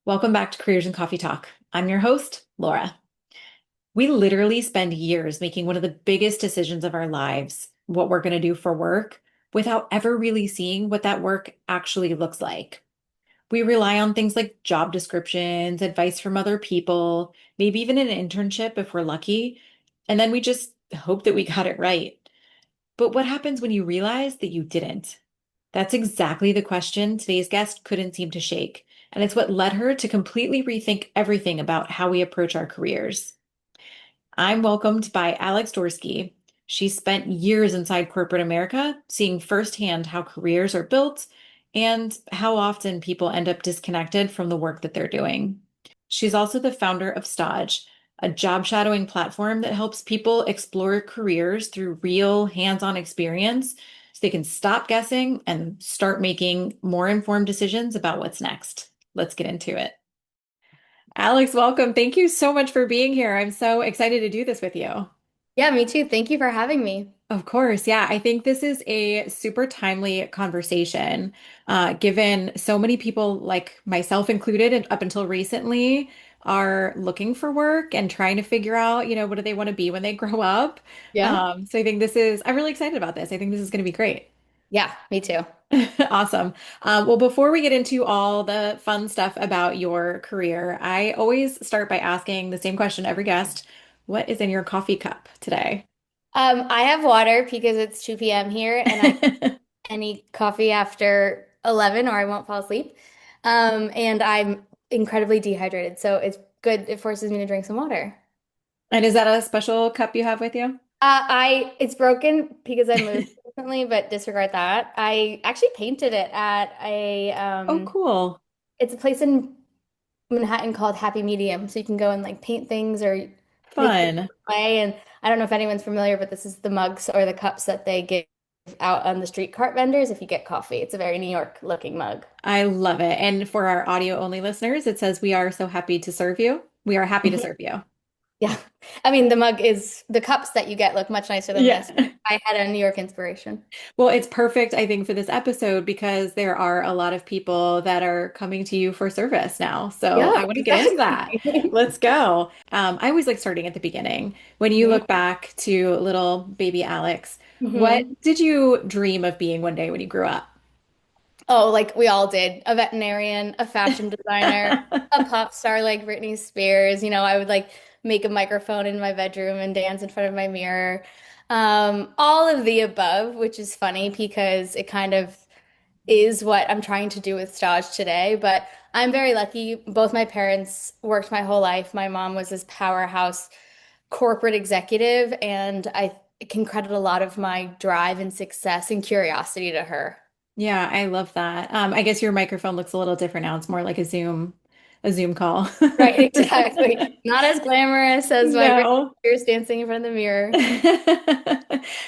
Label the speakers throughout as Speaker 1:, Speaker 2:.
Speaker 1: Welcome back to Careers and Coffee Talk. I'm your host, Laura. We literally spend years making one of the biggest decisions of our lives, what we're going to do for work, without ever really seeing what that work actually looks like. We rely on things like job descriptions, advice from other people, maybe even an internship if we're lucky, and then we just hope that we got it right. But what happens when you realize that you didn't? That's exactly the question today's guest couldn't seem to shake. And it's what led her to completely rethink everything about how we approach our careers. I'm welcomed by Alex Dworsky. She spent years inside corporate America, seeing firsthand how careers are built and how often people end up disconnected from the work that they're doing. She's also the founder of Staj, a job shadowing platform that helps people explore careers through real hands-on experience so they can stop guessing and start making more informed decisions about what's next. Let's get into it. Alex, welcome. Thank you so much for being here. I'm so excited to do this with you.
Speaker 2: Yeah, me too. Thank you for having me.
Speaker 1: Of course. Yeah, I think this is a super timely conversation, given so many people, like myself included, and up until recently, are looking for work and trying to figure out, what do they want to be when they grow up.
Speaker 2: Yeah.
Speaker 1: So I think I'm really excited about this. I think this is going to be great.
Speaker 2: Yeah, me too.
Speaker 1: Awesome. Well, before we get into all the fun stuff about your career, I always start by asking the same question to every guest. What is in your coffee cup today?
Speaker 2: I have water because it's 2 p.m. here and I can't have any coffee after 11 or I won't fall asleep. And I'm incredibly dehydrated, so it's good. It forces me to drink some water.
Speaker 1: And is that a special cup you have with you?
Speaker 2: It's broken because I moved recently, but disregard that. I actually painted it at
Speaker 1: Oh, cool.
Speaker 2: it's a place in Manhattan called Happy Medium. So you can go and like paint things or make things
Speaker 1: Fun.
Speaker 2: play. And I don't know if anyone's familiar, but this is the mugs or the cups that they give out on the street cart vendors if you get coffee. It's a very New York looking mug.
Speaker 1: I love it. And for our audio only listeners, it says, "We are so happy to serve you." We are happy to serve you.
Speaker 2: Yeah. I mean, the cups that you get look much nicer than
Speaker 1: Yeah.
Speaker 2: this. I had a New York inspiration.
Speaker 1: Well, it's perfect, I think, for this episode because there are a lot of people that are coming to you for service now. So
Speaker 2: Yeah,
Speaker 1: I want to get into that.
Speaker 2: exactly.
Speaker 1: Let's go. I always like starting at the beginning. When you look back to little baby Alex, what
Speaker 2: Mhm.
Speaker 1: did you dream of being one day when you grew up?
Speaker 2: Oh, like we all did. A veterinarian, a fashion designer, a pop star like Britney Spears. I would like make a microphone in my bedroom and dance in front of my mirror. All of the above, which is funny because it kind of is what I'm trying to do with Staj today. But I'm very lucky. Both my parents worked my whole life. My mom was this powerhouse corporate executive, and I can credit a lot of my drive and success and curiosity to her.
Speaker 1: Yeah, I love that. I guess your microphone looks a little different now. It's more like a Zoom call.
Speaker 2: Right, exactly. Not as glamorous as my Britney
Speaker 1: No.
Speaker 2: Spears dancing in front of the mirror.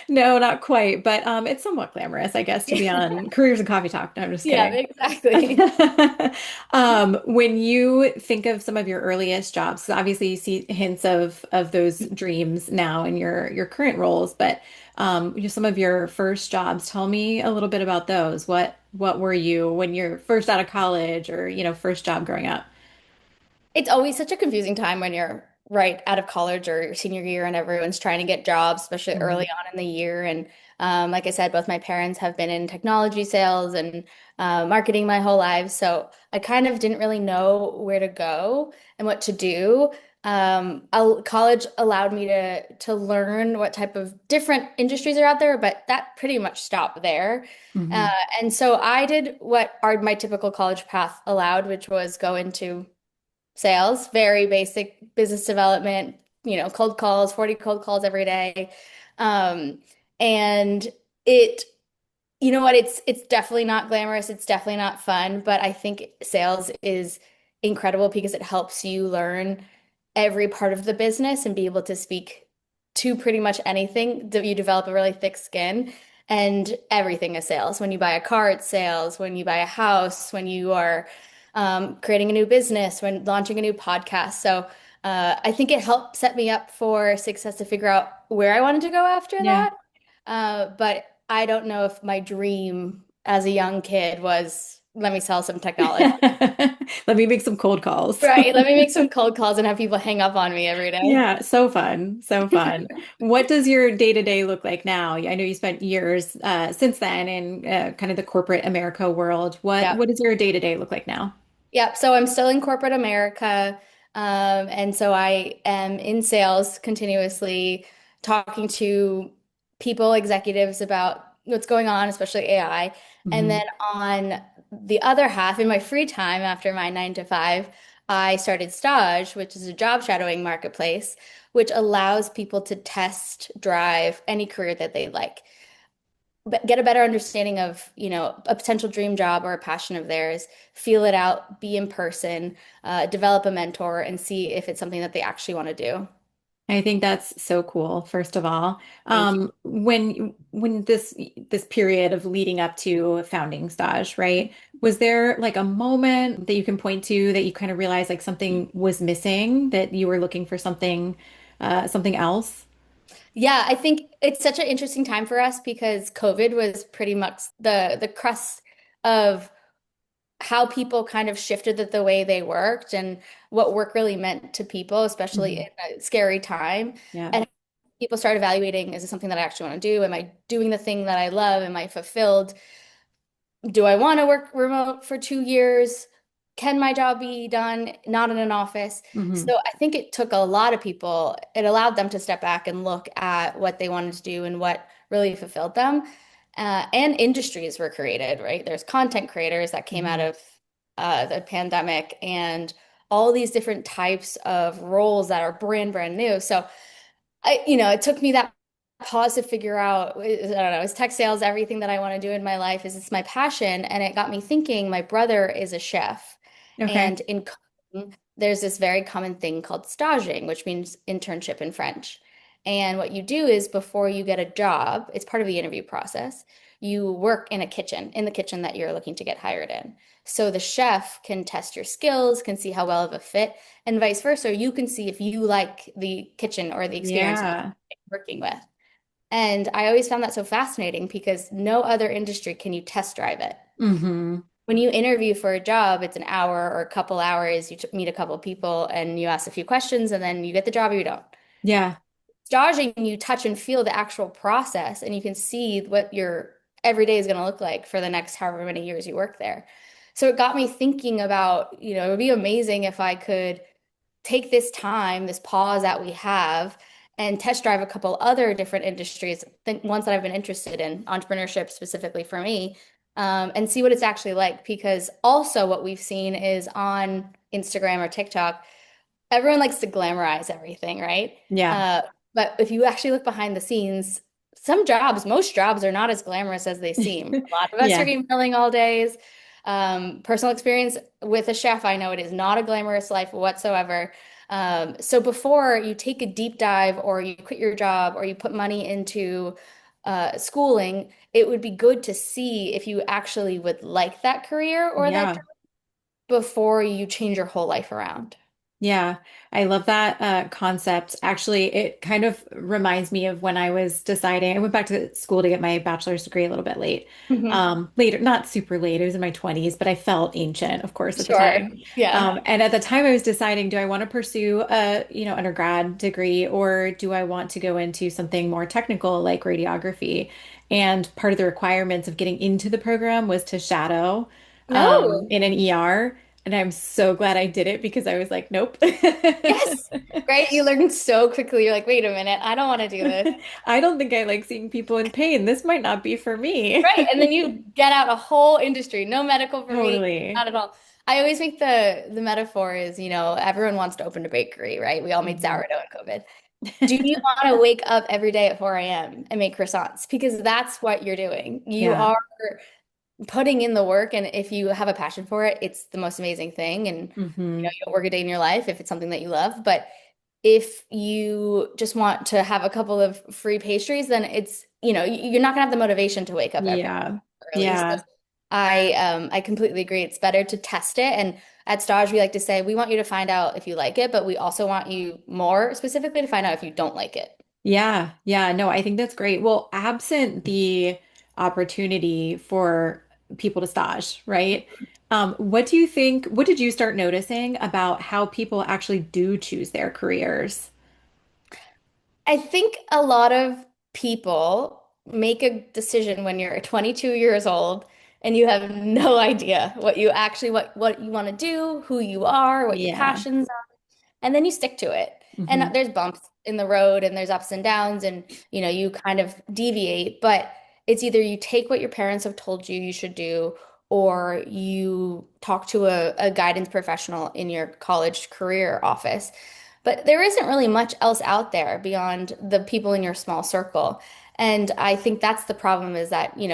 Speaker 1: No, not quite, but it's somewhat glamorous, I guess, to be on Careers and Coffee Talk. No, I'm just
Speaker 2: Yeah,
Speaker 1: kidding.
Speaker 2: exactly.
Speaker 1: When you think of some of your earliest jobs, 'cause obviously you see hints of those dreams now in your current roles, but some of your first jobs, tell me a little bit about those. What were you when you're first out of college or, first job growing up?
Speaker 2: It's always such a confusing time when you're right out of college or your senior year and everyone's trying to get jobs, especially early
Speaker 1: Mhm.
Speaker 2: on in the year. And like I said, both my parents have been in technology sales and marketing my whole life. So I kind of didn't really know where to go and what to do. College allowed me to learn what type of different industries are out there, but that pretty much stopped there. Uh,
Speaker 1: Mhm.
Speaker 2: and so I did what are my typical college path allowed, which was go into sales, very basic business development, cold calls, 40 cold calls every day. Um, and it, you know what, it's definitely not glamorous, it's definitely not fun, but I think sales is incredible because it helps you learn every part of the business and be able to speak to pretty much anything that you develop a really thick skin. And everything is sales. When you buy a car, it's sales. When you buy a house, when you are creating a new business, when launching a new podcast. So I think it helped set me up for success to figure out where I wanted to go after
Speaker 1: Yeah.
Speaker 2: that. But I don't know if my dream as a young kid was let me sell some technology.
Speaker 1: Let me make some cold calls.
Speaker 2: Right. Let me make some cold calls and have people hang up on me every day.
Speaker 1: Yeah, so fun. So fun. What does your day-to-day look like now? I know you spent years since then in kind of the corporate America world. What
Speaker 2: Yeah.
Speaker 1: what does your day-to-day look like now?
Speaker 2: Yep. So I'm still in corporate America. And so I am in sales continuously talking to people, executives about what's going on, especially AI. And
Speaker 1: Hmm.
Speaker 2: then on the other half, in my free time after my 9 to 5, I started Staj, which is a job shadowing marketplace, which allows people to test drive any career that they like get a better understanding of, a potential dream job or a passion of theirs, feel it out, be in person, develop a mentor, and see if it's something that they actually want to do.
Speaker 1: I think that's so cool, first of all.
Speaker 2: Thank you.
Speaker 1: When this period of leading up to founding Staj, right? Was there like a moment that you can point to that you kind of realized like something was missing, that you were looking for something else?
Speaker 2: Yeah, I think it's such an interesting time for us because COVID was pretty much the crust of how people kind of shifted the way they worked and what work really meant to people, especially
Speaker 1: Hmm.
Speaker 2: in a scary time.
Speaker 1: Yeah.
Speaker 2: And people start evaluating, is this something that I actually want to do? Am I doing the thing that I love? Am I fulfilled? Do I want to work remote for 2 years? Can my job be done not in an office?
Speaker 1: Hmm.
Speaker 2: So I think it took a lot of people, it allowed them to step back and look at what they wanted to do and what really fulfilled them. And industries were created, right? There's content creators that came out
Speaker 1: Hmm.
Speaker 2: of the pandemic and all these different types of roles that are brand new. So it took me that pause to figure out, I don't know, is tech sales everything that I want to do in my life? Is this my passion? And it got me thinking, my brother is a chef.
Speaker 1: Okay.
Speaker 2: And in cooking, there's this very common thing called staging, which means internship in French. And what you do is before you get a job, it's part of the interview process. You work in a kitchen, in the kitchen that you're looking to get hired in. So the chef can test your skills, can see how well of a fit, and vice versa. You can see if you like the kitchen or the experience
Speaker 1: Yeah.
Speaker 2: working with. And I always found that so fascinating because no other industry can you test drive it.
Speaker 1: Hmm.
Speaker 2: When you interview for a job, it's an hour or a couple hours. You meet a couple of people and you ask a few questions and then you get the job or you don't.
Speaker 1: Yeah.
Speaker 2: Staging, you touch and feel the actual process and you can see what your every day is going to look like for the next however many years you work there. So it got me thinking about, it would be amazing if I could take this time, this pause that we have, and test drive a couple other different industries, ones that I've been interested in, entrepreneurship specifically for me, and see what it's actually like. Because also, what we've seen is on Instagram or TikTok, everyone likes to glamorize everything, right?
Speaker 1: Yeah.
Speaker 2: Uh, but if you actually look behind the scenes, most jobs are not as glamorous as they seem. A lot of us are
Speaker 1: Yeah.
Speaker 2: emailing all days. Personal experience with a chef, I know it is not a glamorous life whatsoever. So before you take a deep dive or you quit your job or you put money into schooling, it would be good to see if you actually would like that career or that
Speaker 1: Yeah.
Speaker 2: job before you change your whole life around.
Speaker 1: Yeah, I love that concept. Actually, it kind of reminds me of when I was deciding. I went back to school to get my bachelor's degree a little bit late.
Speaker 2: Mhm.
Speaker 1: Later, not super late. It was in my 20s, but I felt ancient, of course, at the
Speaker 2: Sure.
Speaker 1: time.
Speaker 2: Yeah.
Speaker 1: And at the time, I was deciding, do I want to pursue a, undergrad degree, or do I want to go into something more technical like radiography? And part of the requirements of getting into the program was to shadow
Speaker 2: No.
Speaker 1: in an ER. And I'm so glad I did it because I was like, nope.
Speaker 2: Yes. Right. You learn so quickly. You're like, wait a minute, I don't want to do this.
Speaker 1: I don't think I like seeing people in pain. This might not be for me.
Speaker 2: Right. And then you get out a whole industry. No medical for me,
Speaker 1: Totally.
Speaker 2: not at all. I always make the metaphor is, everyone wants to open a bakery, right? We all made
Speaker 1: Mhm.
Speaker 2: sourdough in COVID. Do you want to wake up every day at 4 a.m. and make croissants? Because that's what you're doing. You
Speaker 1: Yeah.
Speaker 2: are putting in the work, and if you have a passion for it, it's the most amazing thing. And
Speaker 1: Hmm.
Speaker 2: you don't work a day in your life if it's something that you love. But if you just want to have a couple of free pastries, then you're not gonna have the motivation to wake up every
Speaker 1: Yeah.
Speaker 2: early. So
Speaker 1: Yeah.
Speaker 2: I completely agree. It's better to test it. And at Stage, we like to say we want you to find out if you like it, but we also want you more specifically to find out if you don't like it.
Speaker 1: Yeah. No, I think that's great. Well, absent the opportunity for people to stage, right? What do you think, what did you start noticing about how people actually do choose their careers?
Speaker 2: I think a lot of people make a decision when you're 22 years old and you have no idea what you want to do, who you are, what your
Speaker 1: Yeah.
Speaker 2: passions are, and then you stick to it. And
Speaker 1: Hmm.
Speaker 2: there's bumps in the road and there's ups and downs and you kind of deviate, but it's either you take what your parents have told you you should do or you talk to a guidance professional in your college career office. But there isn't really much else out there beyond the people in your small circle. And I think that's the problem is that, you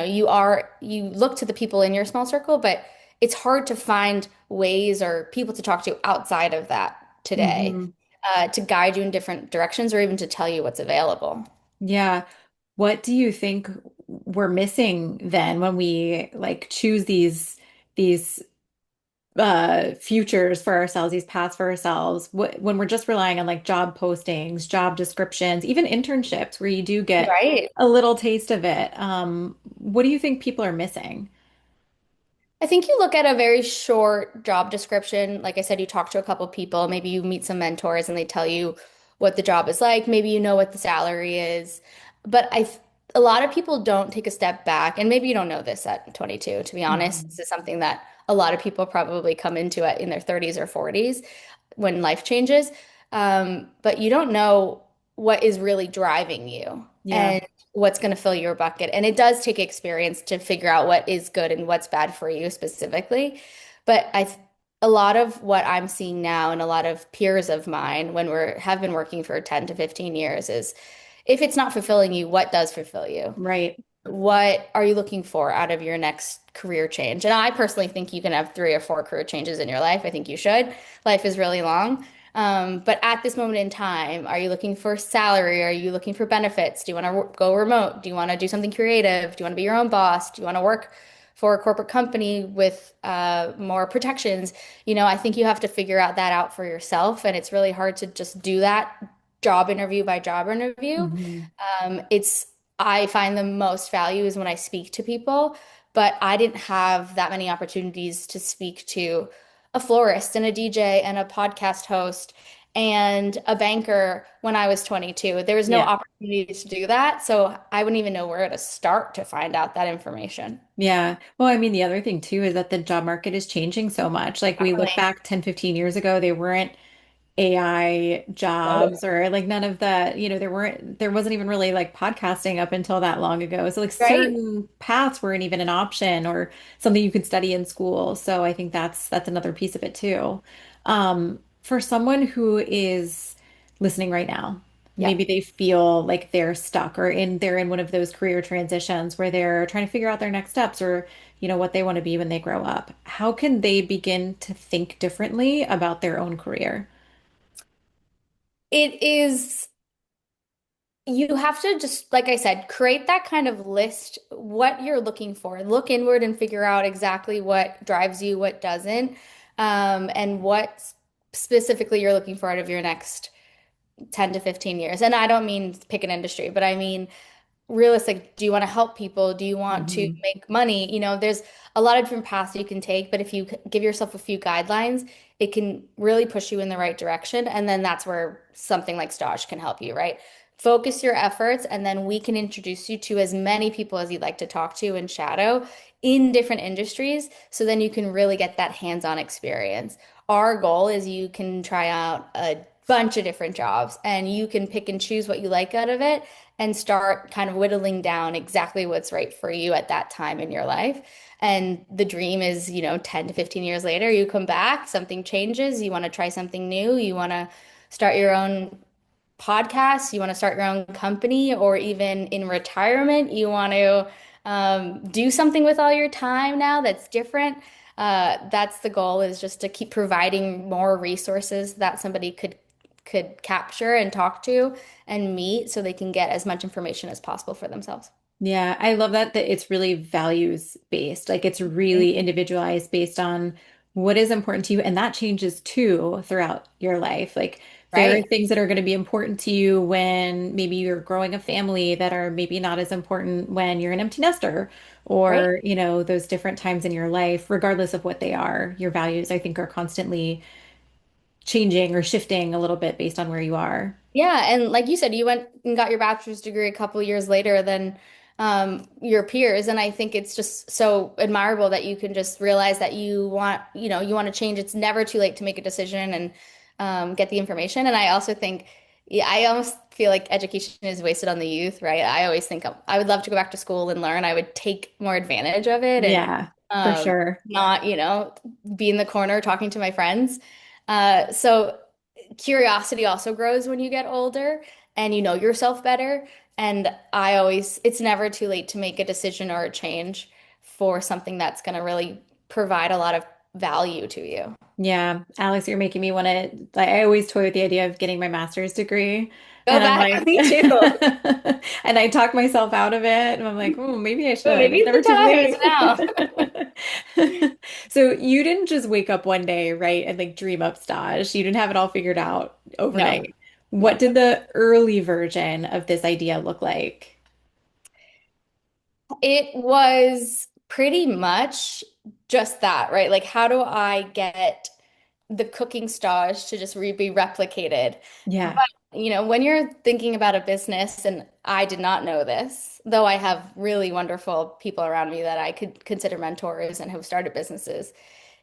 Speaker 2: look to the people in your small circle, but it's hard to find ways or people to talk to outside of that today,
Speaker 1: Hmm.
Speaker 2: to guide you in different directions or even to tell you what's available.
Speaker 1: Yeah. What do you think we're missing then when we like choose these futures for ourselves, these paths for ourselves, when we're just relying on like job postings, job descriptions, even internships where you do get
Speaker 2: Right.
Speaker 1: a little taste of it. What do you think people are missing?
Speaker 2: I think you look at a very short job description. Like I said, you talk to a couple people, maybe you meet some mentors and they tell you what the job is like. Maybe you know what the salary is. But a lot of people don't take a step back. And maybe you don't know this at 22, to be honest.
Speaker 1: Mhm.
Speaker 2: This is something that a lot of people probably come into it in their 30s or 40s when life changes. But you don't know what is really driving you
Speaker 1: Yeah,
Speaker 2: and what's going to fill your bucket. And it does take experience to figure out what is good and what's bad for you specifically. But a lot of what I'm seeing now and a lot of peers of mine when have been working for 10 to 15 years is if it's not fulfilling you, what does fulfill you?
Speaker 1: right.
Speaker 2: What are you looking for out of your next career change? And I personally think you can have 3 or 4 career changes in your life. I think you should. Life is really long. But at this moment in time, are you looking for salary? Are you looking for benefits? Do you want to go remote? Do you want to do something creative? Do you want to be your own boss? Do you want to work for a corporate company with more protections? I think you have to figure out that out for yourself. And it's really hard to just do that job interview by job interview.
Speaker 1: Hmm.
Speaker 2: It's I find the most value is when I speak to people, but I didn't have that many opportunities to speak to a florist and a DJ and a podcast host and a banker when I was 22. There was no
Speaker 1: Yeah.
Speaker 2: opportunity to do that, so I wouldn't even know where to start to find out that information.
Speaker 1: Yeah. Well, I mean, the other thing too is that the job market is changing so much. Like we look
Speaker 2: Definitely.
Speaker 1: back 10, 15 years ago, they weren't AI
Speaker 2: Nope.
Speaker 1: jobs or like none of that, there wasn't even really like podcasting up until that long ago. So like
Speaker 2: Right?
Speaker 1: certain paths weren't even an option or something you could study in school. So I think that's another piece of it too. For someone who is listening right now,
Speaker 2: Yeah.
Speaker 1: maybe they feel like they're stuck or they're in one of those career transitions where they're trying to figure out their next steps or what they want to be when they grow up. How can they begin to think differently about their own career?
Speaker 2: It is You have to just, like I said, create that kind of list, what you're looking for. Look inward and figure out exactly what drives you, what doesn't, and what specifically you're looking for out of your next 10 to 15 years. And I don't mean pick an industry, but I mean realistic. Do you want to help people? Do you want to
Speaker 1: Hmm.
Speaker 2: make money? There's a lot of different paths you can take, but if you give yourself a few guidelines, it can really push you in the right direction. And then that's where something like Staj can help you, right? Focus your efforts, and then we can introduce you to as many people as you'd like to talk to and shadow in different industries. So then you can really get that hands-on experience. Our goal is you can try out a bunch of different jobs and you can pick and choose what you like out of it and start kind of whittling down exactly what's right for you at that time in your life. And the dream is, 10 to 15 years later, you come back, something changes, you want to try something new, you want to start your own podcast, you want to start your own company, or even in retirement, you want to do something with all your time now that's different. That's the goal is just to keep providing more resources that somebody could capture and talk to and meet so they can get as much information as possible for themselves.
Speaker 1: Yeah, I love that it's really values based. Like it's
Speaker 2: Mhm.
Speaker 1: really individualized based on what is important to you. And that changes too throughout your life. Like There are
Speaker 2: Right.
Speaker 1: things that are going to be important to you when maybe you're growing a family that are maybe not as important when you're an empty nester
Speaker 2: Right.
Speaker 1: or, those different times in your life, regardless of what they are. Your values, I think, are constantly changing or shifting a little bit based on where you are.
Speaker 2: Yeah, and like you said, you went and got your bachelor's degree a couple years later than your peers, and I think it's just so admirable that you can just realize that you want to change. It's never too late to make a decision and get the information. And I also think, yeah, I almost feel like education is wasted on the youth, right? I always think I would love to go back to school and learn. I would take more advantage of it and
Speaker 1: Yeah, for sure.
Speaker 2: not, be in the corner talking to my friends. So curiosity also grows when you get older and you know yourself better. And it's never too late to make a decision or a change for something that's going to really provide a lot of value to you.
Speaker 1: Yeah, Alex, you're making me want to. I always toy with the idea of getting my master's degree,
Speaker 2: Go
Speaker 1: and I'm
Speaker 2: back.
Speaker 1: like,
Speaker 2: Me too.
Speaker 1: and I talk myself out of it, and I'm like, oh, maybe I
Speaker 2: But
Speaker 1: should.
Speaker 2: maybe
Speaker 1: It's
Speaker 2: it's
Speaker 1: never
Speaker 2: the
Speaker 1: too
Speaker 2: time. It's
Speaker 1: late.
Speaker 2: now.
Speaker 1: So you didn't just wake up one day, right, and like dream up Staj. You didn't have it all figured out
Speaker 2: No,
Speaker 1: overnight. What
Speaker 2: no.
Speaker 1: did the early version of this idea look like?
Speaker 2: It was pretty much just that, right? Like, how do I get the cooking stage to just re be replicated?
Speaker 1: Yeah.
Speaker 2: But, when you're thinking about a business, and I did not know this, though I have really wonderful people around me that I could consider mentors and have started businesses,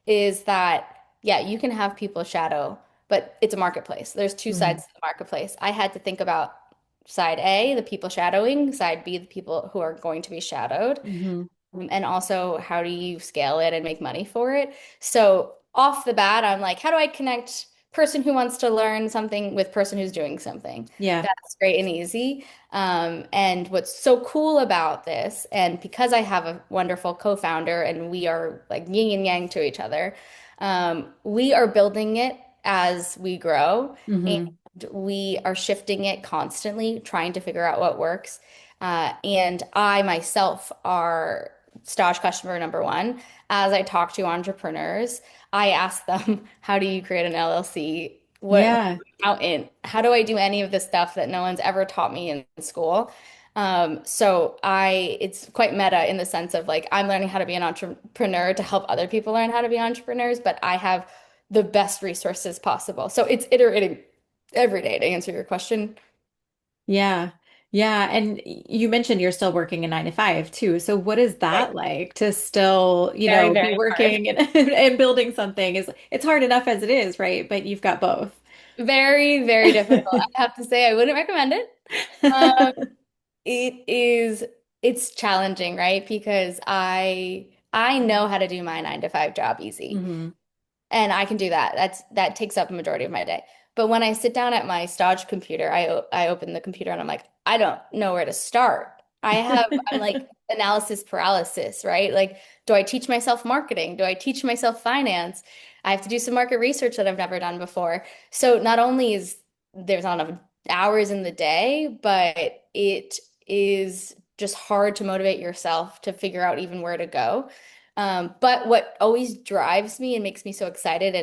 Speaker 2: is that, yeah, you can have people shadow, but it's a marketplace. There's two
Speaker 1: Hmm.
Speaker 2: sides to the marketplace. I had to think about side A, the people shadowing, side B, the people who are going to be shadowed,
Speaker 1: Hmm.
Speaker 2: and also how do you scale it and make money for it. So off the bat, I'm like, how do I connect person who wants to learn something with person who's doing something?
Speaker 1: Yeah.
Speaker 2: That's great and easy. And what's so cool about this, and because I have a wonderful co-founder and we are like yin and yang to each other, we are building it as we grow and
Speaker 1: Hmm.
Speaker 2: we are shifting it constantly, trying to figure out what works. And I myself are Staj customer number one. As I talk to entrepreneurs, I ask them, how do you create an LLC?
Speaker 1: Yeah.
Speaker 2: How do I do any of the stuff that no one's ever taught me in school? It's quite meta in the sense of like, I'm learning how to be an entrepreneur to help other people learn how to be entrepreneurs, but I have the best resources possible. So it's iterating every day to answer your question.
Speaker 1: Yeah. Yeah. And you mentioned you're still working a 9 to 5 too. So what is
Speaker 2: Right.
Speaker 1: that like to still,
Speaker 2: Very,
Speaker 1: be
Speaker 2: very hard.
Speaker 1: working and, and building something it's hard enough as it is, right? But you've got both.
Speaker 2: Very, very difficult. I have to say, I wouldn't recommend it. Um, it is, it's challenging, right? Because I know how to do my 9 to 5 job easy.
Speaker 1: Hmm.
Speaker 2: And I can do that. That takes up a majority of my day. But when I sit down at my Staj computer, I open the computer and I'm like, I don't know where to start. I'm like analysis paralysis, right? Like, do I teach myself marketing? Do I teach myself finance? I have to do some market research that I've never done before. So not only is there's not enough hours in the day, but it is just hard to motivate yourself to figure out even where to go. But what always drives me and makes me so excited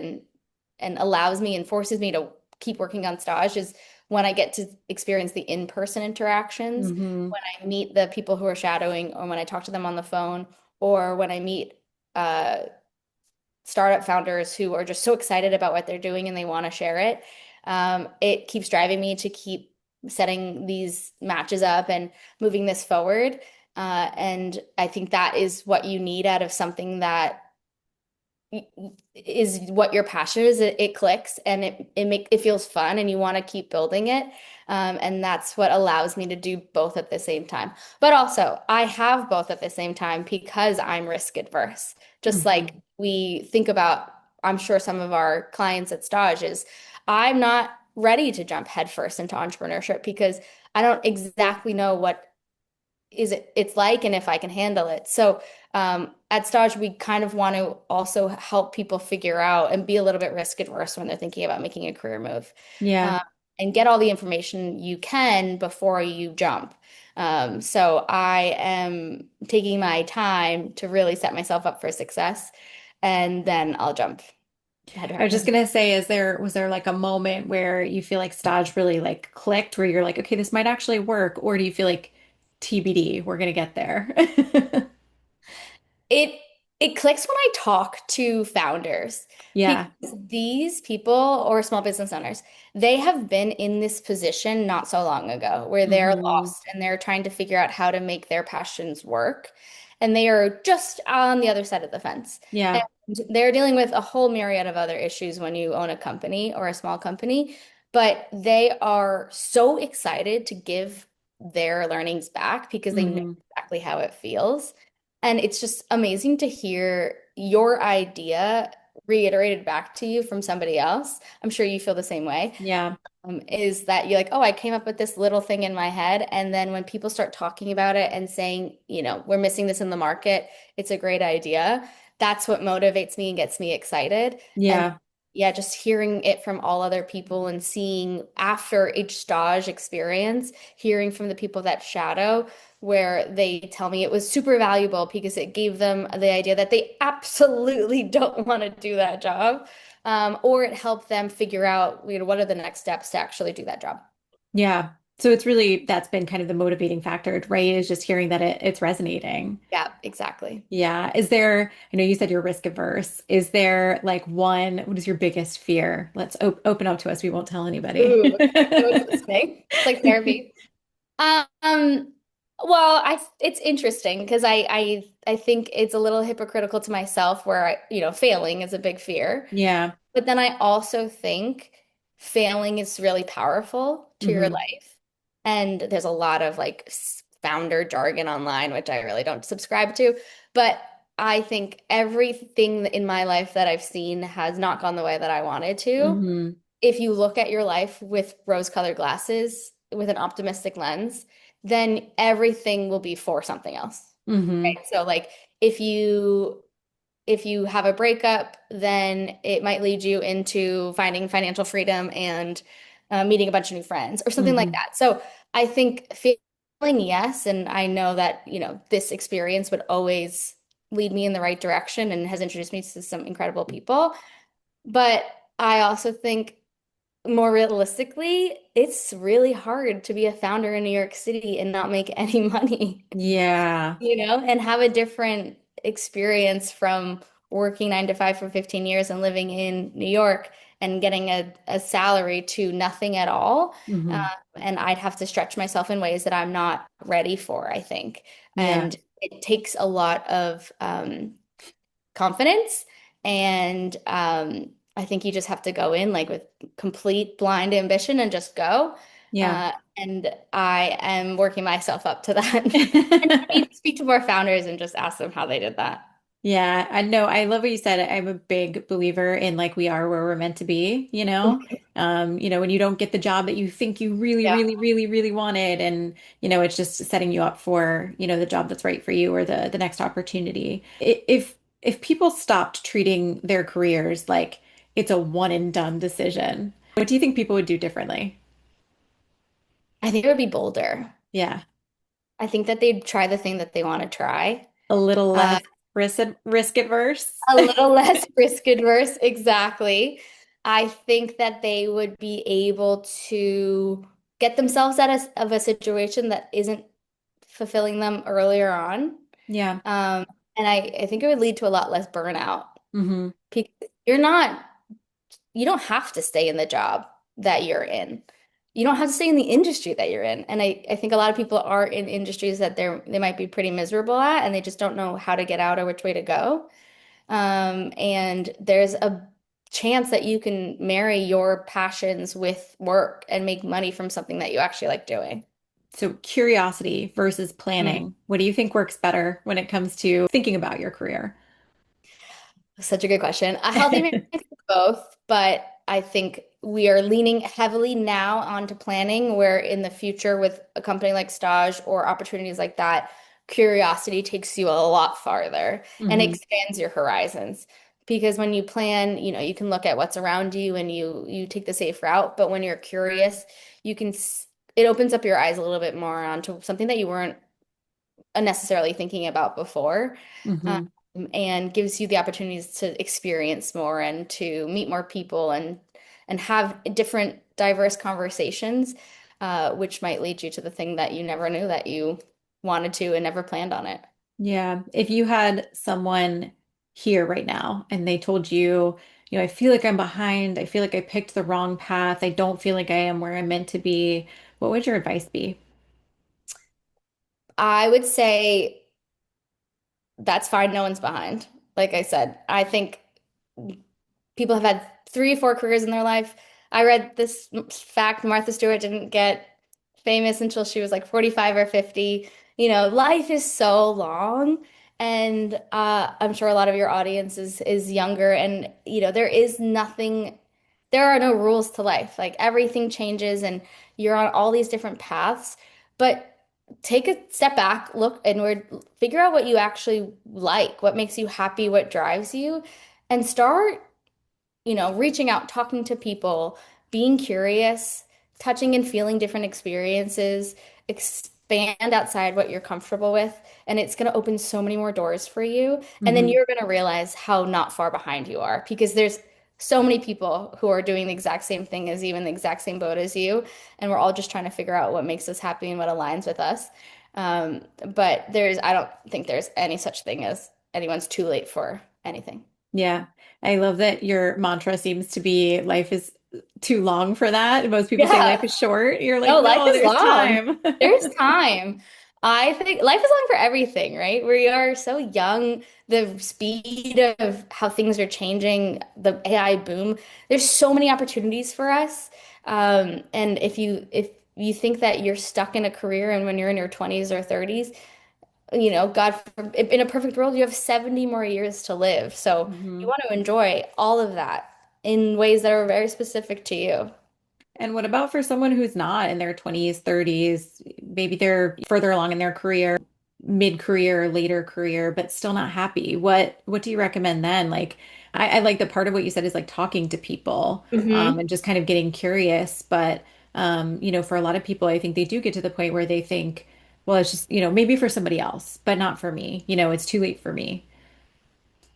Speaker 2: and allows me and forces me to keep working on stage is when I get to experience the in-person interactions,
Speaker 1: Hmm.
Speaker 2: when I meet the people who are shadowing, or when I talk to them on the phone, or when I meet uh, startup founders who are just so excited about what they're doing and they want to share it. It keeps driving me to keep setting these matches up and moving this forward. And I think that is what you need out of something that is what your passion is. It clicks and it feels fun and you want to keep building it. And that's what allows me to do both at the same time. But also, I have both at the same time because I'm risk adverse. Just like
Speaker 1: Hmm.
Speaker 2: we think about, I'm sure some of our clients at Stage is, I'm not ready to jump headfirst into entrepreneurship because I don't exactly know what it's like and if I can handle it. So at Stage, we kind of want to also help people figure out and be a little bit risk adverse when they're thinking about making a career move,
Speaker 1: Yeah.
Speaker 2: um, and get all the information you can before you jump. So I am taking my time to really set myself up for success, and then I'll jump. Head
Speaker 1: I was just
Speaker 2: wrapping.
Speaker 1: gonna say, was there like a moment where you feel like Staj really like clicked, where you're like, okay, this might actually work, or do you feel like TBD, we're gonna get there?
Speaker 2: It it clicks when I talk to founders
Speaker 1: Yeah.
Speaker 2: because these people or small business owners, they have been in this position not so long ago where they're
Speaker 1: Hmm.
Speaker 2: lost and they're trying to figure out how to make their passions work. And they are just on the other side of the fence. And
Speaker 1: Yeah.
Speaker 2: they're dealing with a whole myriad of other issues when you own a company or a small company, but they are so excited to give their learnings back because they know
Speaker 1: Hmm.
Speaker 2: exactly how it feels. And it's just amazing to hear your idea reiterated back to you from somebody else. I'm sure you feel the same way.
Speaker 1: Yeah.
Speaker 2: Is that you're like, oh, I came up with this little thing in my head. And then when people start talking about it and saying, we're missing this in the market, it's a great idea. That's what motivates me and gets me excited. And
Speaker 1: Yeah.
Speaker 2: yeah, just hearing it from all other people and seeing after each stage experience, hearing from the people that shadow, where they tell me it was super valuable because it gave them the idea that they absolutely don't want to do that job, or it helped them figure out, what are the next steps to actually do that job.
Speaker 1: Yeah. So it's really that's been kind of the motivating factor, right? Is just hearing that it's resonating.
Speaker 2: Yeah, exactly.
Speaker 1: Yeah. Is there, I know you said you're risk averse. Is there like what is your biggest fear? Let's open up to us. We won't tell anybody.
Speaker 2: Ooh, okay. No one's listening. It's like therapy. Um, well, it's interesting because I think it's a little hypocritical to myself where failing is a big fear.
Speaker 1: Yeah.
Speaker 2: But then I also think failing is really powerful to your
Speaker 1: Hmm.
Speaker 2: life. And there's a lot of like founder jargon online, which I really don't subscribe to. But I think everything in my life that I've seen has not gone the way that I wanted to.
Speaker 1: Hmm.
Speaker 2: If you look at your life with rose-colored glasses, with an optimistic lens, then everything will be for something else.
Speaker 1: Hmm.
Speaker 2: Right? So like if you if you have a breakup, then it might lead you into finding financial freedom and meeting a bunch of new friends or something like
Speaker 1: Hmm.
Speaker 2: that. So I think feeling yes, and I know that, this experience would always lead me in the right direction and has introduced me to some incredible people. But I also think more realistically, it's really hard to be a founder in New York City and not make any money.
Speaker 1: Yeah.
Speaker 2: And have a different experience from working 9 to 5 for 15 years and living in New York and getting a salary to nothing at all. Uh,
Speaker 1: Hmm.
Speaker 2: and I'd have to stretch myself in ways that I'm not ready for, I think.
Speaker 1: Yeah.
Speaker 2: And it takes a lot of confidence. And I think you just have to go in like with complete blind ambition and just go.
Speaker 1: Yeah.
Speaker 2: And I am working myself up to that. And I need to speak to more founders and just ask them how they did that.
Speaker 1: Yeah, I know. I love what you said. I'm a big believer in like we are where we're meant to be, you know? When you don't get the job that you think you really,
Speaker 2: Yeah.
Speaker 1: really, really, really wanted, and it's just setting you up for, the job that's right for you or the next opportunity. If people stopped treating their careers like it's a one and done decision, what do you think people would do differently?
Speaker 2: I think it would be bolder.
Speaker 1: Yeah.
Speaker 2: I think that they'd try the thing that they want to try.
Speaker 1: A little
Speaker 2: Uh,
Speaker 1: less risk adverse.
Speaker 2: a little less risk adverse, exactly. I think that they would be able to get themselves out of a situation that isn't fulfilling them earlier on.
Speaker 1: Yeah.
Speaker 2: Um, and I think it would lead to a lot less burnout
Speaker 1: Hmm.
Speaker 2: because you don't have to stay in the job that you're in. You don't have to stay in the industry that you're in. And I think a lot of people are in industries that they might be pretty miserable at and they just don't know how to get out or which way to go. And there's a chance that you can marry your passions with work and make money from something that you actually like doing.
Speaker 1: So curiosity versus
Speaker 2: Mm.
Speaker 1: planning. What do you think works better when it comes to thinking about your career?
Speaker 2: Such a good question. A healthy mix of both, but I think we are leaning heavily now onto planning, where in the future with a company like Staj or opportunities like that, curiosity takes you a lot farther and
Speaker 1: Hmm.
Speaker 2: expands your horizons. Because when you plan, you can look at what's around you and you take the safe route, but when you're curious, it opens up your eyes a little bit more onto something that you weren't necessarily thinking about before.
Speaker 1: Hmm.
Speaker 2: and gives you the opportunities to experience more and to meet more people and have different diverse conversations, which might lead you to the thing that you never knew that you wanted to and never planned on it.
Speaker 1: Yeah. If you had someone here right now and they told you, I feel like I'm behind, I feel like I picked the wrong path, I don't feel like I am where I'm meant to be, what would your advice be?
Speaker 2: I would say that's fine. No one's behind. Like I said, I think people have had 3 or 4 careers in their life. I read this fact, Martha Stewart didn't get famous until she was like 45 or 50. Life is so long. And I'm sure a lot of your audience is younger. And, there are no rules to life. Like everything changes and you're on all these different paths. But take a step back, look inward, figure out what you actually like, what makes you happy, what drives you, and start reaching out, talking to people, being curious, touching and feeling different experiences, expand outside what you're comfortable with, and it's going to open so many more doors for you. And then
Speaker 1: Hmm.
Speaker 2: you're going to realize how not far behind you are because there's so many people who are doing the exact same thing as you in the exact same boat as you, and we're all just trying to figure out what makes us happy and what aligns with us. But I don't think there's any such thing as anyone's too late for anything.
Speaker 1: Yeah. I love that your mantra seems to be life is too long for that. Most people say life
Speaker 2: Yeah.
Speaker 1: is short. You're like,
Speaker 2: No, life
Speaker 1: no,
Speaker 2: is
Speaker 1: there's
Speaker 2: long.
Speaker 1: time.
Speaker 2: There's time. I think life is long for everything, right? We are so young. The speed of how things are changing, the AI boom, there's so many opportunities for us. And if you think that you're stuck in a career and when you're in your 20s or 30s, God, in a perfect world, you have 70 more years to live. So you
Speaker 1: Mhm.
Speaker 2: want to enjoy all of that in ways that are very specific to you.
Speaker 1: And what about for someone who's not in their 20s, 30s, maybe they're further along in their career, mid-career, later career, but still not happy? What do you recommend then? Like I like the part of what you said is like talking to people and just kind of getting curious. But for a lot of people, I think they do get to the point where they think, well, it's just, maybe for somebody else, but not for me. It's too late for me.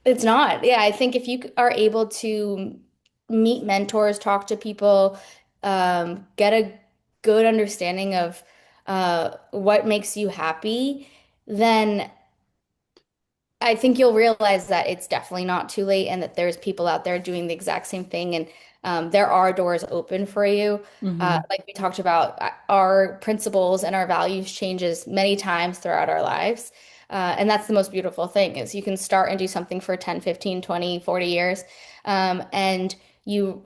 Speaker 2: It's not. Yeah, I think if you are able to meet mentors, talk to people, get a good understanding of what makes you happy, then I think you'll realize that it's definitely not too late and that there's people out there doing the exact same thing. And there are doors open for you.
Speaker 1: Hmm.
Speaker 2: Like we talked about, our principles and our values changes many times throughout our lives. And that's the most beautiful thing is you can start and do something for 10, 15, 20, 40 years. And you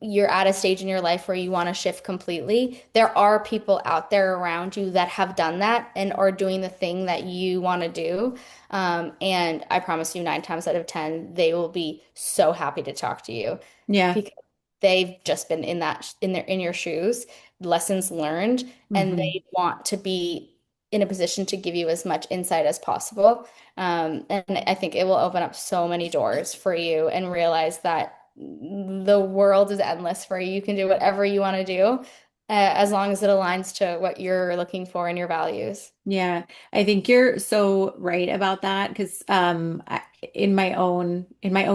Speaker 2: you're at a stage in your life where you want to shift completely. There are people out there around you that have done that and are doing the thing that you want to do. And I promise you, 9 times out of 10, they will be so happy to talk to you
Speaker 1: Yeah.
Speaker 2: because they've just been in your shoes, lessons learned, and
Speaker 1: Hmm.
Speaker 2: they want to be in a position to give you as much insight as possible. And I think it will open up so many doors for you and realize that the world is endless for you. You can do whatever you want to do, as long as it aligns to what you're looking for and your values.
Speaker 1: Yeah, I think you're so right about that because in my own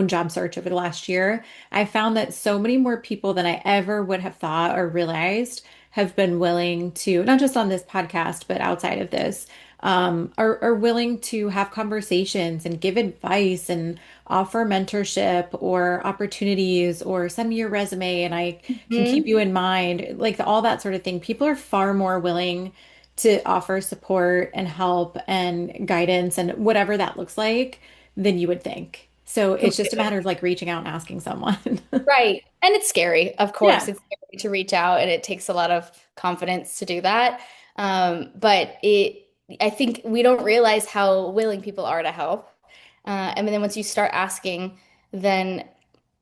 Speaker 1: job search over the last year, I found that so many more people than I ever would have thought or realized have been willing to, not just on this podcast, but outside of this, are willing to have conversations and give advice and offer mentorship or opportunities or send me your resume and I can keep
Speaker 2: Mhm.
Speaker 1: you in mind, like all that sort of thing. People are far more willing to offer support and help and guidance and whatever that looks like than you would think. So it's just a
Speaker 2: Completely.
Speaker 1: matter of like reaching out and asking someone.
Speaker 2: Right. And it's scary. Of course,
Speaker 1: Yeah.
Speaker 2: it's scary to reach out and it takes a lot of confidence to do that. I think we don't realize how willing people are to help. And then once you start asking, then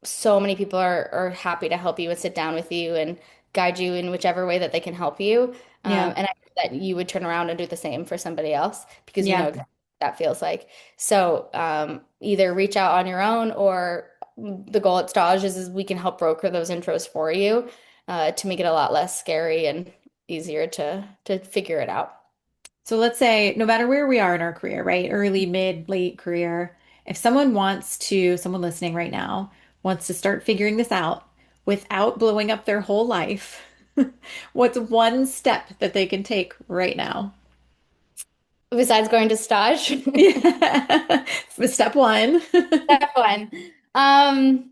Speaker 2: so many people are happy to help you and sit down with you and guide you in whichever way that they can help you.
Speaker 1: Yeah.
Speaker 2: And I hope that you would turn around and do the same for somebody else because you know
Speaker 1: Yeah.
Speaker 2: exactly what that feels like. So either reach out on your own or the goal at Staj is we can help broker those intros for you to make it a lot less scary and easier to figure it out.
Speaker 1: So let's say no matter where we are in our career, right? Early, mid, late career. If someone listening right now wants to start figuring this out without blowing up their whole life, what's one step that they can take right now?
Speaker 2: Besides going to stage.
Speaker 1: Yeah. Step one.
Speaker 2: That one. Um,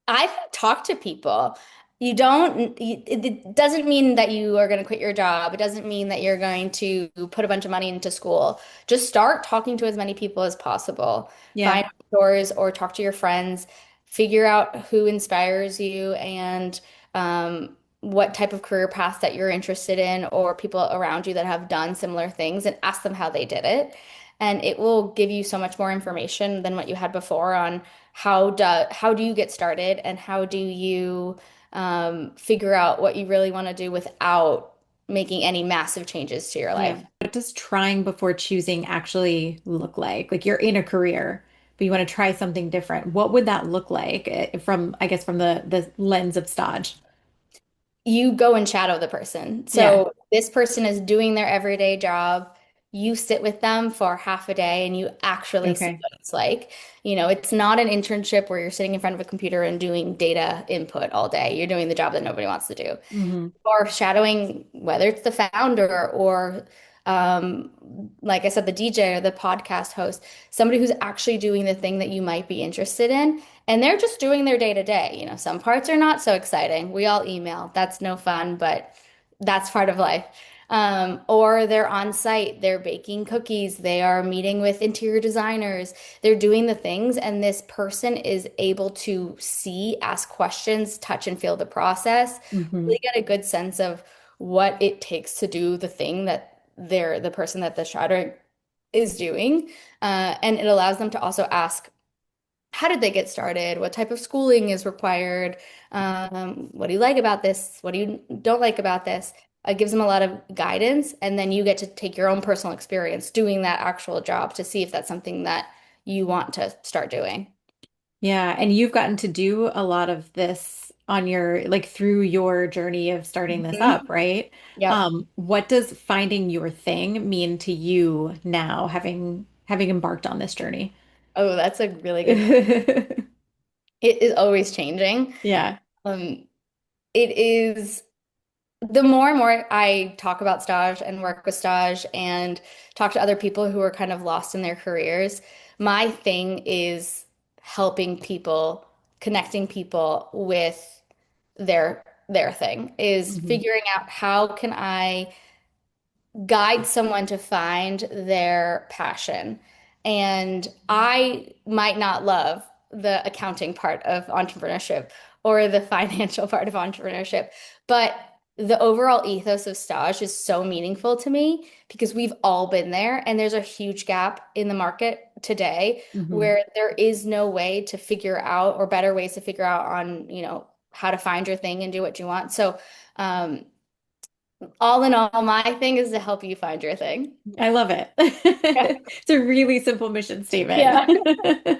Speaker 2: I think talk to people. It doesn't mean that you are going to quit your job. It doesn't mean that you're going to put a bunch of money into school. Just start talking to as many people as possible.
Speaker 1: Yeah.
Speaker 2: Find mentors or talk to your friends. Figure out who inspires you and what type of career path that you're interested in, or people around you that have done similar things, and ask them how they did it. And it will give you so much more information than what you had before on how do you get started and how do you figure out what you really want to do without making any massive changes to your
Speaker 1: Yeah.
Speaker 2: life.
Speaker 1: What does trying before choosing actually look like? Like you're in a career, but you want to try something different. What would that look like from, I guess, from the lens of Staj?
Speaker 2: You go and shadow the person.
Speaker 1: Yeah.
Speaker 2: So this person is doing their everyday job. You sit with them for half a day and you actually see
Speaker 1: Okay.
Speaker 2: what it's like. It's not an internship where you're sitting in front of a computer and doing data input all day. You're doing the job that nobody wants to do.
Speaker 1: Hmm.
Speaker 2: Or shadowing, whether it's the founder or, um, like I said, the DJ or the podcast host, somebody who's actually doing the thing that you might be interested in. And they're just doing their day to day. Some parts are not so exciting. We all email. That's no fun, but that's part of life. Or they're on site, they're baking cookies, they are meeting with interior designers, they're doing the things, and this person is able to see, ask questions, touch and feel the process,
Speaker 1: Hmm.
Speaker 2: really get a good sense of what it takes to do the thing that the person that the shredder is doing. And it allows them to also ask, how did they get started? What type of schooling is required? What do you like about this? What do you don't like about this? It gives them a lot of guidance, and then you get to take your own personal experience doing that actual job to see if that's something that you want to start doing.
Speaker 1: Yeah. And you've gotten to do a lot of this on your, like through your journey of starting this
Speaker 2: Mhm.
Speaker 1: up, right?
Speaker 2: Yep.
Speaker 1: What does finding your thing mean to you now, having embarked on this journey?
Speaker 2: Oh, that's a really good question. It is always changing.
Speaker 1: Yeah.
Speaker 2: Um, it is. The more and more I talk about stage and work with stage and talk to other people who are kind of lost in their careers, my thing is helping people, connecting people with their thing, is
Speaker 1: Hmm.
Speaker 2: figuring out how can I guide someone to find their passion. And I might not love the accounting part of entrepreneurship or the financial part of entrepreneurship, but the overall ethos of Stage is so meaningful to me because we've all been there, and there's a huge gap in the market today
Speaker 1: Hmm.
Speaker 2: where there is no way to figure out, or better ways to figure out on, how to find your thing and do what you want. So, um, all in all, my thing is to help you find your thing.
Speaker 1: I love it.
Speaker 2: Yeah.
Speaker 1: It's a really simple mission statement.
Speaker 2: Yeah.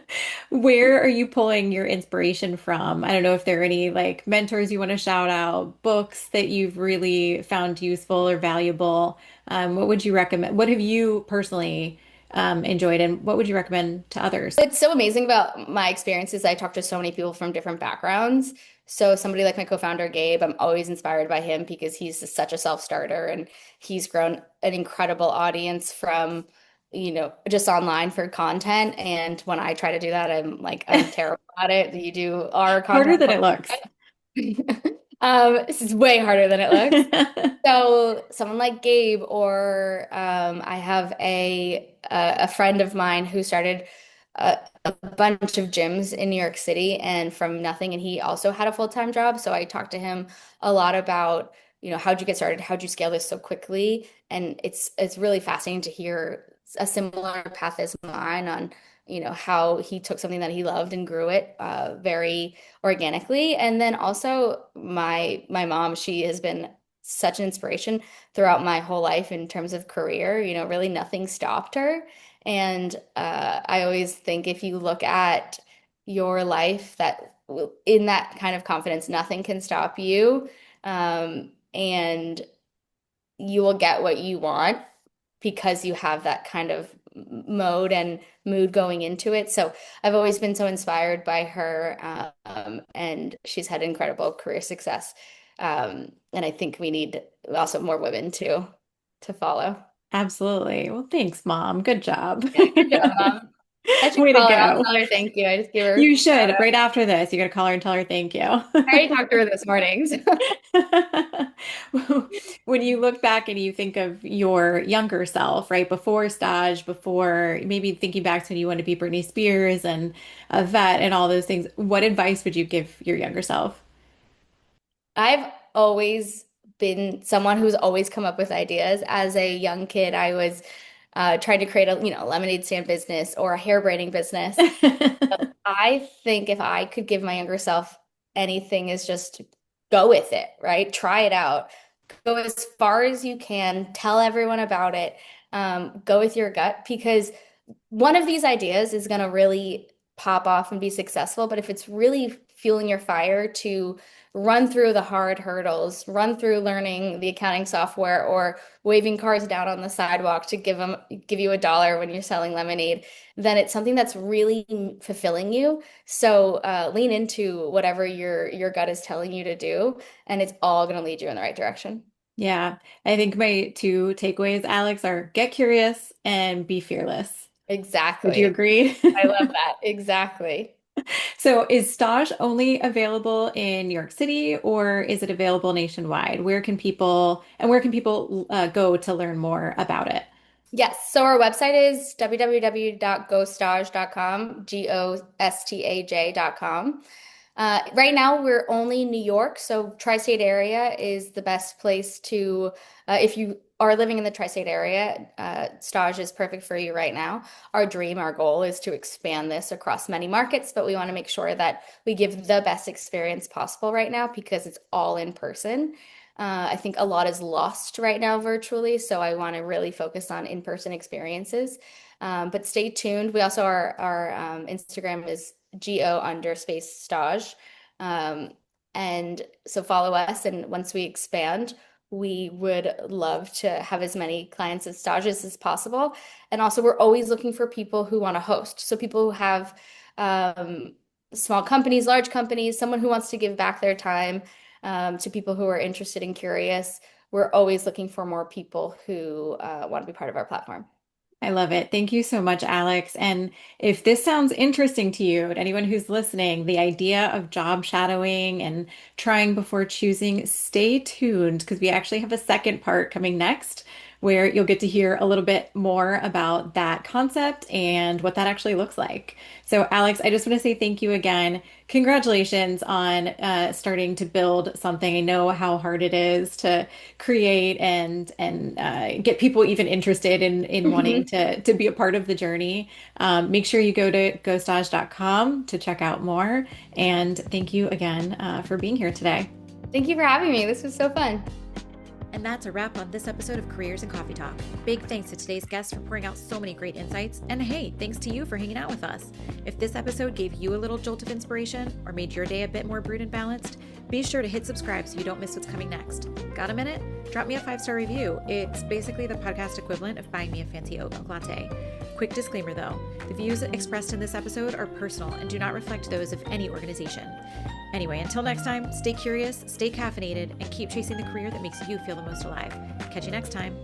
Speaker 1: Where are you pulling your inspiration from? I don't know if there are any like mentors you want to shout out, books that you've really found useful or valuable. What would you recommend? What have you personally enjoyed, and what would you recommend to others?
Speaker 2: What's so amazing about my experiences, I talk to so many people from different backgrounds. So somebody like my co-founder Gabe, I'm always inspired by him because he's just such a self-starter, and he's grown an incredible audience from, just online for content. And when I try to do that, I'm terrible at it. You do our
Speaker 1: Harder
Speaker 2: content.
Speaker 1: than it looks.
Speaker 2: This is way harder than it looks. So someone like Gabe, or I have a friend of mine who started a bunch of gyms in New York City and from nothing, and he also had a full-time job. So I talked to him a lot about, how'd you get started? How'd you scale this so quickly? And it's really fascinating to hear a similar path as mine on, how he took something that he loved and grew it very organically. And then also my mom, she has been such an inspiration throughout my whole life in terms of career. Really nothing stopped her. And I always think if you look at your life, that in that kind of confidence, nothing can stop you. And you will get what you want because you have that kind of mode and mood going into it. So I've always been so inspired by her, and she's had incredible career success. And I think we need also more women to follow.
Speaker 1: Absolutely. Well, thanks, Mom. Good job.
Speaker 2: Yeah, good job, Mom. I should
Speaker 1: Way to
Speaker 2: call her. I'll
Speaker 1: go.
Speaker 2: tell her thank you. I just gave her
Speaker 1: You
Speaker 2: a shout
Speaker 1: should.
Speaker 2: out.
Speaker 1: Right after this, you got to call her and tell her thank you.
Speaker 2: I already talked to her this morning.
Speaker 1: When you look back and you think of your younger self, right, before Staj, before maybe thinking back to when you wanted to be Britney Spears and a vet and all those things, what advice would you give your younger self?
Speaker 2: I've always been someone who's always come up with ideas. As a young kid, I was trying to create a, lemonade stand business or a hair braiding business. I think if I could give my younger self anything is just go with it, right? Try it out. Go as far as you can. Tell everyone about it. Go with your gut because one of these ideas is going to really pop off and be successful. But if it's really fueling your fire to run through the hard hurdles, run through learning the accounting software or waving cars down on the sidewalk to give you $1 when you're selling lemonade, then it's something that's really fulfilling you. So lean into whatever your gut is telling you to do, and it's all going to lead you in the right direction.
Speaker 1: Yeah, I think my two takeaways, Alex, are get curious and be fearless. Would you
Speaker 2: Exactly.
Speaker 1: agree?
Speaker 2: I love that. Exactly.
Speaker 1: So is Staj only available in New York City or is it available nationwide? Where can people go to learn more about it?
Speaker 2: Yes. So our website is www.gostage.com, GOSTAJ.com. Right now, we're only New York, so tri-state area is the best place to, if you are living in the tri-state area, Stage is perfect for you right now. Our dream, our goal is to expand this across many markets, but we want to make sure that we give the best experience possible right now because it's all in person. I think a lot is lost right now virtually, so I want to really focus on in-person experiences. But stay tuned. We also our Instagram is go_space stage. And so follow us. And once we expand, we would love to have as many clients as stages as possible. And also, we're always looking for people who want to host. So people who have small companies, large companies, someone who wants to give back their time to people who are interested and curious. We're always looking for more people who want to be part of our platform.
Speaker 1: I love it. Thank you so much, Alex. And if this sounds interesting to you, to anyone who's listening, the idea of job shadowing and trying before choosing, stay tuned because we actually have a second part coming next where you'll get to hear a little bit more about that concept and what that actually looks like. So, Alex, I just want to say thank you again. Congratulations on starting to build something. I know how hard it is to create and get people even interested in wanting to be a part of the journey. Make sure you go to ghostage.com to check out more. And thank you again for being here today.
Speaker 2: Thank you for having me. This was so fun.
Speaker 1: And that's a wrap on this episode of Careers and Coffee Talk. Big thanks to today's guests for pouring out so many great insights. And hey, thanks to you for hanging out with us. If this episode gave you a little jolt of inspiration or made your day a bit more brewed and balanced, be sure to hit subscribe so you don't miss what's coming next. Got a minute? Drop me a 5-star review. It's basically the podcast equivalent of buying me a fancy oat milk latte. Quick disclaimer though, the views expressed in this episode are personal and do not reflect those of any organization. Anyway, until next time, stay curious, stay caffeinated, and keep chasing the career that makes you feel the most alive. Catch you next time.